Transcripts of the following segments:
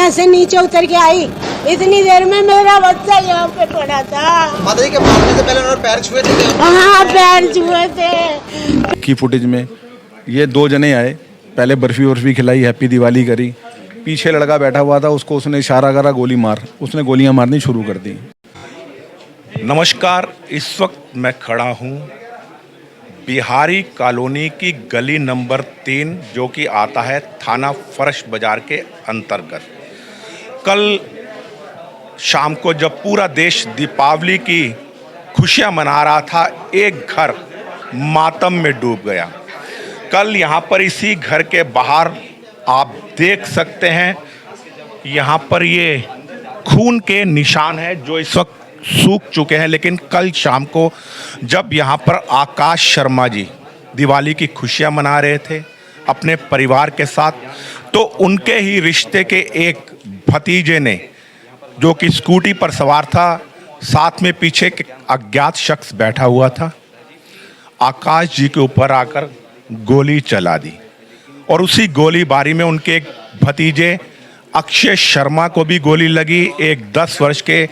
यहाँ से नीचे उतर के आई, इतनी देर में मेरा बच्चा यहाँ पे पड़ा था। माता जी के मारने से पहले उन्होंने पैर छुए थे? हाँ, पैर छुए थे। की फुटेज में ये दो जने आए, पहले बर्फी वर्फी खिलाई, हैप्पी दिवाली करी, पीछे लड़का बैठा हुआ था, उसको उसने इशारा करा गोली मार, उसने गोलियां मारनी शुरू कर दी। नमस्कार, इस वक्त मैं खड़ा हूँ बिहारी कॉलोनी की गली नंबर 3 जो कि आता है थाना फर्श बाजार के अंतर्गत। कल शाम को जब पूरा देश दीपावली की खुशियां मना रहा था, एक घर मातम में डूब गया। कल यहाँ पर इसी घर के बाहर आप देख सकते हैं, यहाँ पर ये खून के निशान हैं जो इस वक्त सूख चुके हैं। लेकिन कल शाम को जब यहाँ पर आकाश शर्मा जी दिवाली की खुशियाँ मना रहे थे अपने परिवार के साथ, तो उनके ही रिश्ते के एक भतीजे ने, जो कि स्कूटी पर सवार था, साथ में पीछे के अज्ञात शख्स बैठा हुआ था, आकाश जी के ऊपर आकर गोली चला दी। और उसी गोलीबारी में उनके एक भतीजे अक्षय शर्मा को भी गोली लगी, एक 10 वर्ष के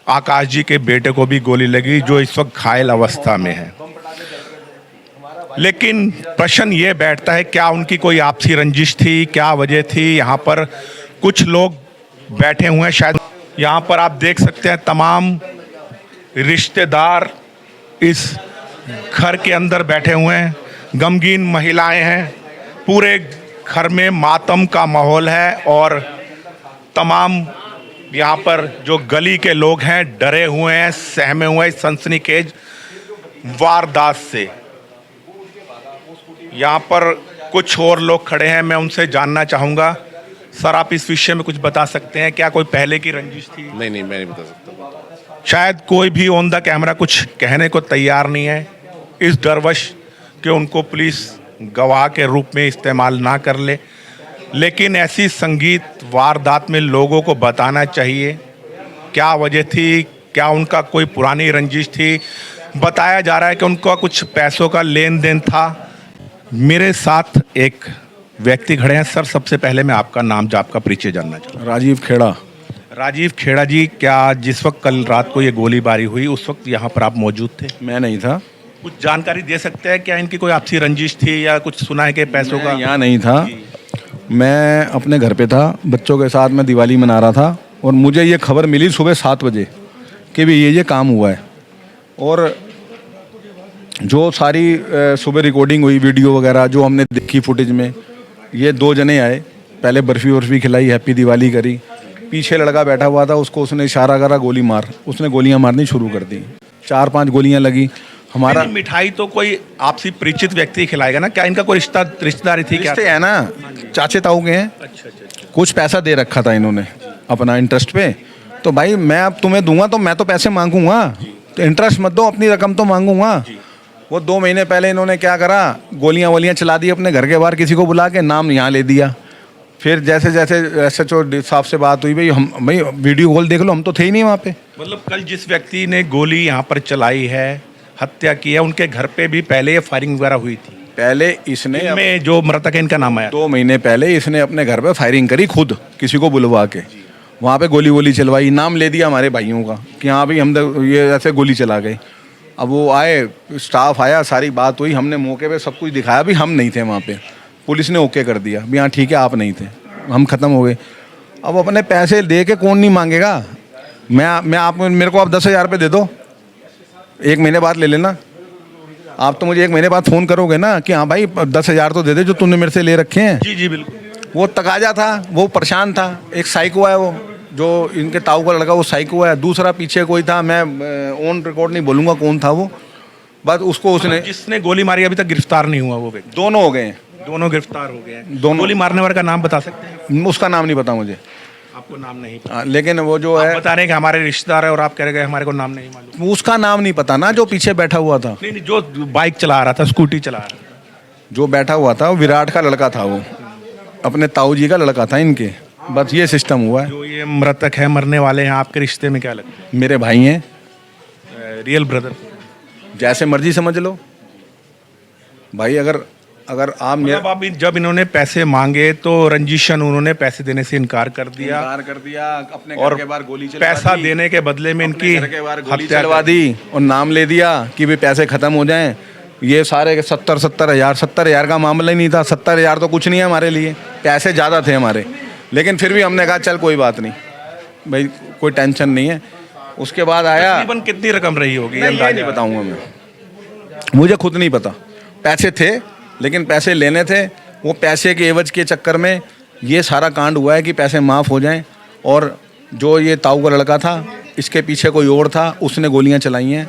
आकाश जी के बेटे को भी गोली लगी, जो इस वक्त घायल अवस्था में है। लेकिन प्रश्न ये बैठता है, क्या उनकी कोई आपसी रंजिश थी, क्या वजह थी? यहाँ पर कुछ लोग बैठे हुए हैं, शायद यहाँ पर आप देख सकते हैं तमाम रिश्तेदार इस घर के अंदर बैठे हुए हैं, गमगीन महिलाएं हैं, पूरे घर में मातम का माहौल है। और तमाम यहाँ पर जो गली के लोग हैं डरे हुए हैं, सहमे हुए हैं सनसनीखेज वारदात से। यहाँ पर कुछ और लोग खड़े हैं, मैं उनसे जानना चाहूँगा। सर, आप इस विषय में कुछ बता सकते हैं? क्या कोई पहले की रंजिश थी? नहीं, मैं नहीं बता सकता। शायद कोई भी ऑन द कैमरा कुछ कहने को तैयार नहीं है, इस डरवश कि उनको पुलिस गवाह के रूप में इस्तेमाल ना कर ले। लेकिन ऐसी संगीत वारदात में लोगों को बताना चाहिए क्या वजह थी, क्या उनका कोई पुरानी रंजिश थी। बताया जा रहा है कि उनका कुछ पैसों का लेन देन था। मेरे साथ एक व्यक्ति खड़े हैं। सर, सबसे पहले मैं आपका नाम, आपका परिचय जानना चाहूँगा। राजीव खेड़ा। राजीव खेड़ा जी, क्या जिस वक्त कल रात को ये गोलीबारी हुई उस वक्त यहाँ पर आप मौजूद थे? मैं नहीं था। कुछ जानकारी दे सकते हैं, क्या इनकी कोई आपसी रंजिश थी या कुछ सुना है कि पैसों का? यहाँ नहीं था, मैं अपने घर पे था, बच्चों के साथ मैं दिवाली मना रहा था। और मुझे ये खबर मिली सुबह 7 बजे कि भी ये काम हुआ है। और जो सारी सुबह रिकॉर्डिंग हुई, वीडियो वगैरह जो हमने देखी फुटेज में, ये दो जने आए, पहले बर्फी वर्फी खिलाई, हैप्पी दिवाली करी, पीछे लड़का बैठा हुआ था, उसको उसने इशारा करा गोली मार, उसने गोलियां मारनी शुरू कर दी। 4-5 गोलियां लगी। हमारा मिठाई तो कोई आपसी परिचित व्यक्ति खिलाएगा ना? क्या इनका कोई रिश्तेदारी थी? क्या रिश्ते है ना, चाचे ताऊ के हैं। अच्छा। कुछ पैसा दे रखा था इन्होंने अपना इंटरेस्ट पे, तो भाई मैं अब तुम्हें दूंगा तो मैं तो पैसे मांगूंगा, तो इंटरेस्ट मत दो, अपनी रकम तो मांगूंगा। वो 2 महीने पहले इन्होंने क्या करा, गोलियां चला दी अपने घर के बाहर, किसी को बुला के नाम यहाँ ले दिया। फिर जैसे जैसे SHO साहब से बात हुई, भाई वीडियो कॉल देख लो, हम तो थे ही नहीं वहाँ पे। मतलब कल जिस व्यक्ति ने गोली यहाँ पर चलाई है, हत्या की है, उनके घर पे भी पहले ये फायरिंग वगैरह हुई थी? पहले इसने में जो मृतक है, इनका नाम आया? 2 महीने पहले इसने अपने घर पे फायरिंग करी, खुद किसी को बुलवा के, वहाँ पे गोली चलवाई, नाम ले दिया हमारे भाइयों का कि हाँ भाई हम ये ऐसे गोली चला गए। अब वो आए, स्टाफ आया, सारी बात हुई, हमने मौके पे सब कुछ दिखाया, भी हम नहीं थे वहाँ पे, पुलिस ने ओके कर दिया भी हाँ ठीक है आप नहीं थे, हम ख़त्म हो गए। अब अपने पैसे दे के कौन नहीं मांगेगा? मैं आप मेरे को आप 10,000 रुपये दे दो, 1 महीने बाद ले लेना। आप तो मुझे 1 महीने बाद फ़ोन करोगे ना कि हाँ भाई 10,000 तो दे दे जो तूने मेरे से ले रखे हैं। जी बिल्कुल। वो तकाजा था, वो परेशान था। एक साइको है, वो जो इनके ताऊ का लड़का, वो साइको है। दूसरा पीछे कोई था, मैं ऑन रिकॉर्ड नहीं बोलूँगा कौन था वो, बस उसको उसने, जिसने गोली मारी अभी तक गिरफ्तार नहीं हुआ वो व्यक्ति? दोनों हो गए हैं। दोनों गिरफ्तार हो गए हैं? दोनों। गोली मारने वाले का नाम बता सकते हैं? उसका नाम नहीं पता मुझे। आपको नाम नहीं पता? लेकिन वो जो है, बता रहे हैं कि हमारे रिश्तेदार है और आप कह रहे हैं हमारे को नाम नहीं मालूम। उसका नाम नहीं पता ना, जो पीछे बैठा हुआ था। नहीं, जो बाइक चला रहा था, स्कूटी चला रहा था, जो बैठा हुआ था वो विराट का लड़का था, वो अपने ताऊ जी का लड़का था इनके। बस ये सिस्टम हुआ है। जो ये मृतक है, मरने वाले हैं, आपके रिश्ते में क्या लगता है? मेरे भाई हैं, रियल ब्रदर? जैसे मर्जी समझ लो भाई। अगर अगर आप मेरा मतलब अब जब इन्होंने पैसे मांगे तो रंजीशन उन्होंने पैसे देने से इनकार कर दिया अपने और घर के बाहर गोली चलवा पैसा दी। देने के बदले में अपने इनकी घर के बाहर गोली हत्या चलवा कर दी और नाम ले दिया कि भाई पैसे खत्म हो जाएं। ये सारे 70,000 का मामला ही नहीं था। 70,000 तो कुछ नहीं है हमारे लिए, पैसे ज़्यादा थे हमारे, लेकिन फिर भी हमने कहा चल कोई बात नहीं भाई, कोई टेंशन नहीं है। उसके बाद आया, तकरीबन कितनी रकम रही होगी नहीं, ये नहीं बताऊंगा मैं, मुझे खुद नहीं पता। पैसे थे लेकिन पैसे लेने थे, वो पैसे के एवज के चक्कर में ये सारा कांड हुआ है कि पैसे माफ़ हो जाएं। और जो ये ताऊ का लड़का था, इसके पीछे कोई और था, उसने गोलियां चलाई हैं।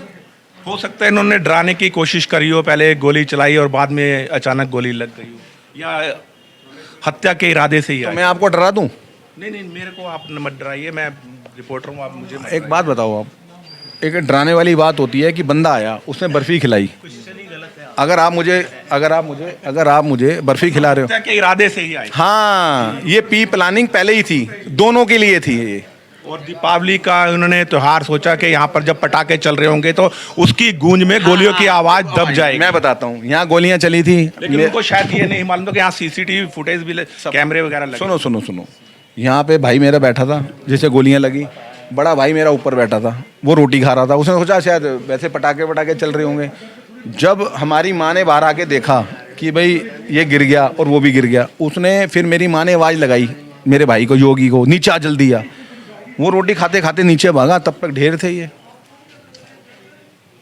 हो सकता है इन्होंने डराने की कोशिश करी हो, पहले गोली चलाई और बाद में अचानक गोली लग गई हो, या हत्या के इरादे से ही तो आई। मैं आपको डरा दूं? नहीं नहीं, मेरे को आप मत डराइए, मैं रिपोर्टर हूँ, आप मुझे मत एक बात बताओ आप, एक डराने वाली बात होती है कि बंदा आया, उसने बर्फ़ी खिलाई। अगर आप मुझे बर्फ़ी खिला रहे हो, हत्या के इरादे से ही आई। हाँ, ये प्लानिंग पहले ही थी, दोनों के लिए थी ये। और दीपावली का उन्होंने त्योहार सोचा कि यहाँ पर जब पटाखे चल रहे होंगे तो उसकी गूंज में गोलियों की आवाज दब जाएगी। मैं बताता हूँ, यहाँ गोलियां चली थी, लेकिन उनको शायद ये नहीं मालूम था कि यहाँ सीसीटीवी फुटेज भी कैमरे वगैरह लगे। सुनो, यहाँ पे भाई मेरा बैठा था, जैसे गोलियां लगी, बड़ा भाई मेरा ऊपर बैठा था, वो रोटी खा रहा था। उसने सोचा शायद वैसे पटाखे चल रहे होंगे। जब हमारी माँ ने बाहर आके देखा कि भाई ये गिर गया और वो भी गिर गया, उसने फिर मेरी माँ ने आवाज़ लगाई मेरे भाई को, योगी को, नीचे आ जल्दी आ। वो रोटी खाते खाते नीचे भागा, तब तक ढेर थे ये।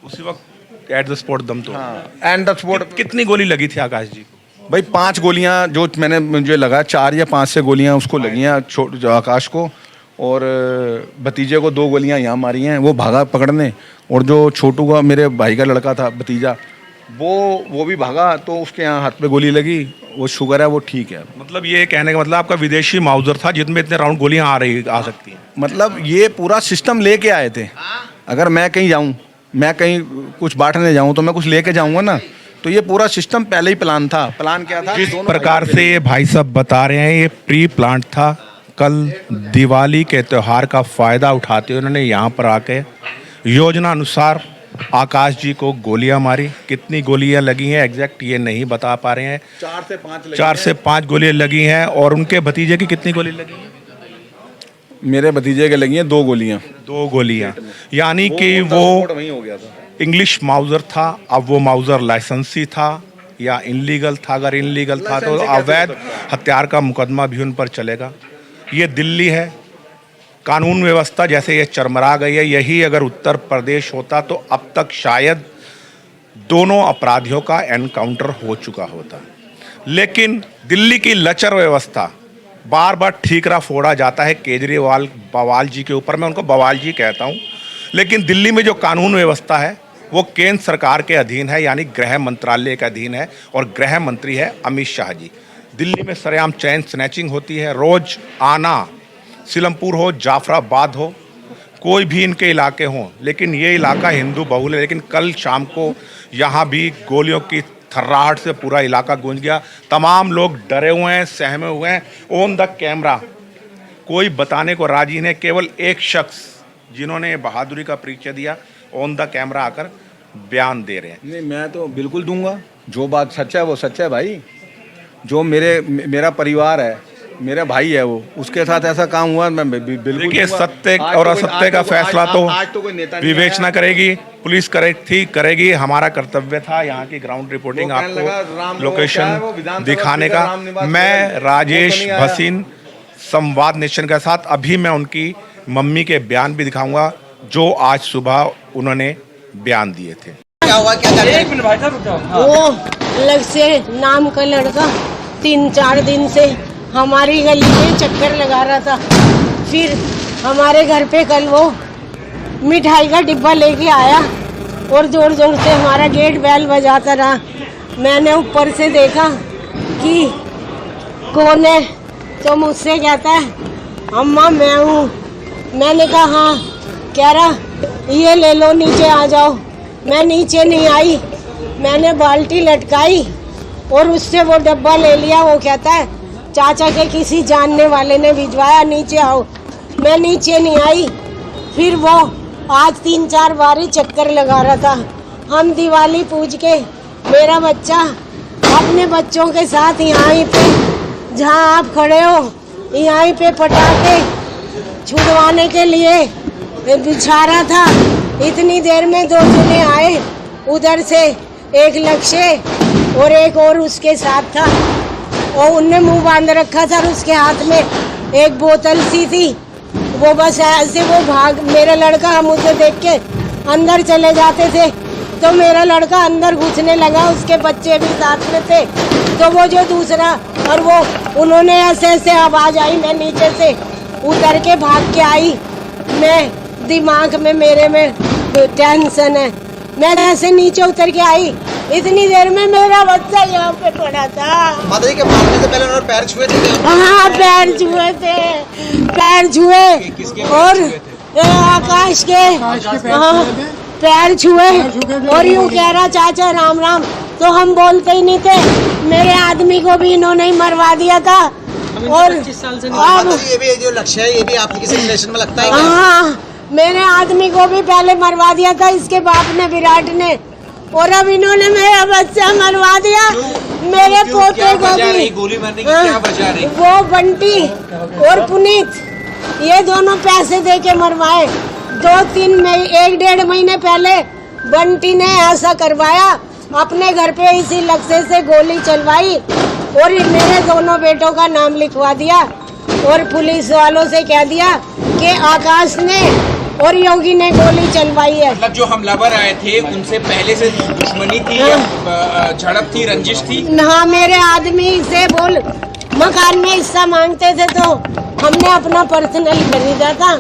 उसी वक्त एट द स्पॉट दम तो। And the spot. कितनी गोली लगी थी आकाश जी को? भाई 5 गोलियां जो मुझे लगा, 4 या 5 से गोलियां उसको लगी हैं, आकाश को, और भतीजे को 2 गोलियां यहाँ मारी हैं। वो भागा पकड़ने, और जो छोटू का मेरे भाई का लड़का था भतीजा, वो भी भागा, तो उसके यहाँ हाथ पे गोली लगी। वो शुगर है, वो ठीक है। मतलब ये कहने का मतलब आपका विदेशी माउजर था जिसमें इतने राउंड गोलियां आ सकती हैं। मतलब ये पूरा सिस्टम लेके आए थे। अगर मैं कहीं जाऊँ, मैं कहीं कुछ बांटने जाऊँ तो मैं कुछ लेके जाऊँगा ना, तो ये पूरा सिस्टम पहले ही प्लान था। प्लान क्या था? जिस प्रकार से ये भाई साहब बता रहे हैं, ये प्री प्लान था। कल दिवाली के त्यौहार का फ़ायदा उठाते हुए उन्होंने यहाँ पर आके योजना अनुसार आकाश जी को गोलियां मारी। कितनी गोलियां लगी हैं एग्जैक्ट ये नहीं बता पा रहे हैं। 4 से 5 गोलियां लगी हैं। और उनके भतीजे की कितनी गोली लगी हैं? मेरे भतीजे के लगी हैं 2 गोलियां। 2 गोलियां, यानी कि वो वहीं हो गया था। इंग्लिश माउजर था। अब वो माउजर लाइसेंसी था या इनलीगल था? अगर इनलीगल था तो अवैध हथियार का मुकदमा भी उन पर चलेगा। ये दिल्ली है, कानून व्यवस्था जैसे ये चरमरा गई है। यही अगर उत्तर प्रदेश होता तो अब तक शायद दोनों अपराधियों का एनकाउंटर हो चुका होता। लेकिन दिल्ली की लचर व्यवस्था, बार बार ठीकरा फोड़ा जाता है केजरीवाल बवाल जी के ऊपर। मैं उनको बवाल जी कहता हूँ। लेकिन दिल्ली में जो कानून व्यवस्था है वो केंद्र सरकार के अधीन है, यानी गृह मंत्रालय के अधीन है, और गृह मंत्री है अमित शाह जी। दिल्ली में सरेआम चैन स्नैचिंग होती है। रोज आना, सीलमपुर हो, जाफराबाद हो, कोई भी इनके इलाके हों, लेकिन ये इलाका हिंदू बहुल है। लेकिन कल शाम को यहाँ भी गोलियों की थर्राहट से पूरा इलाका गूंज गया। तमाम लोग डरे हुए हैं, सहमे हुए हैं। ऑन द कैमरा कोई बताने को राजी नहीं। केवल एक शख्स जिन्होंने बहादुरी का परिचय दिया, ऑन द कैमरा आकर बयान दे रहे हैं। नहीं, मैं तो बिल्कुल दूंगा। जो बात सच है वो सच है भाई। जो मेरा परिवार है, मेरा भाई है, वो उसके साथ ऐसा काम हुआ, मैं बिल्कुल। देखिए, सत्य और असत्य का फैसला तो विवेचना करेगी पुलिस, करेगी। हमारा कर्तव्य था यहाँ की ग्राउंड रिपोर्टिंग, आपको लोकेशन दिखाने का। मैं राजेश भसीन, संवाद नेशन के साथ। अभी मैं उनकी मम्मी के बयान भी दिखाऊंगा जो आज सुबह उन्होंने बयान दिए थे। क्या हुआ, क्या कर रहे हैं? वो अलग से नाम का लड़का 3-4 दिन से हमारी गली में चक्कर लगा रहा था। फिर हमारे घर पे कल वो मिठाई का डिब्बा लेके आया और जोर जोर से हमारा गेट बेल बजाता रहा। मैंने ऊपर से देखा कि कौन है, तो मुझसे कहता है अम्मा मैं हूँ। मैंने कहा हाँ। कह रहा ये ले लो, नीचे आ जाओ। मैं नीचे नहीं आई, मैंने बाल्टी लटकाई और उससे वो डब्बा ले लिया। वो कहता है चाचा के किसी जानने वाले ने भिजवाया, नीचे आओ। मैं नीचे नहीं आई। फिर वो आज 3-4 बार ही चक्कर लगा रहा था। हम दिवाली पूज के, मेरा बच्चा अपने बच्चों के साथ यहाँ पे जहाँ आप खड़े हो यहाँ पे पटाखे छुड़वाने के लिए बिछा रहा था। इतनी देर में 2 जने आए उधर से, एक लक्ष्य और एक और उसके साथ था, और उनने मुंह बांध रखा था और उसके हाथ में एक बोतल सी थी। वो बस ऐसे वो भाग, मेरा लड़का, हम उसे देख के अंदर चले जाते थे तो मेरा लड़का अंदर घुसने लगा, उसके बच्चे भी साथ में थे। तो वो जो दूसरा और वो उन्होंने ऐसे ऐसे आवाज आई, मैं नीचे से उतर के भाग के आई। मैं दिमाग में मेरे में टेंशन है, मैं ऐसे नीचे उतर के आई। इतनी देर में मेरा बच्चा यहाँ पे पड़ा था। माता जी के मारने से पहले उन्होंने पैर छुए थे क्या? हाँ, पैर छुए थे, पैर छुए और आकाश के हाँ पैर छुए और यूँ कह रहा चाचा राम राम, तो हम बोलते ही नहीं थे। मेरे आदमी को भी इन्होंने ही मरवा दिया था। और माता जी ये भी जो लक्ष्य है ये भी आपके किसी रिलेशन में लगता है क्या? हाँ, मेरे आदमी को भी पहले मरवा दिया था इसके बाप ने, विराट ने, और अब इन्होंने मेरा बच्चा मरवा दिया। मेरे पोते को भी गोली मारने की क्या वजह रही? वो बंटी और पुनीत ये दोनों पैसे दे के मरवाए। 2-3 महीने 1-1.5 महीने पहले बंटी ने ऐसा करवाया, अपने घर पे इसी लक्ष्य से गोली चलवाई और मेरे दोनों बेटों का नाम लिखवा दिया और पुलिस वालों से कह दिया कि आकाश ने और योगी ने गोली चलवाई है। मतलब जो हमलावर आए थे उनसे पहले से दुश्मनी थी या झड़प थी, रंजिश थी? हाँ, मेरे आदमी से बोल मकान में हिस्सा मांगते थे तो हमने अपना पर्सनल खरीदा था।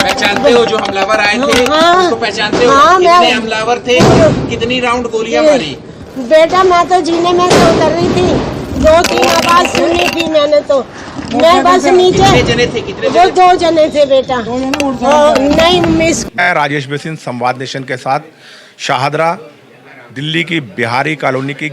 पहचानते हो जो हमलावर आए थे? हाँ, उसको पहचानते हो? हाँ, कितने हमलावर थे? कितनी राउंड गोलियां मारी? बेटा मैं तो जीने में से उतर रही थी, 2-3 आवाज सुनी थी मैंने, तो मैं बस नीचे। कितने जने थे? कितने वो 2 जने थे बेटा। नहीं मिस। मैं राजेश बेसिन, संवाद नेशन के साथ, शाहदरा, दिल्ली की बिहारी कॉलोनी की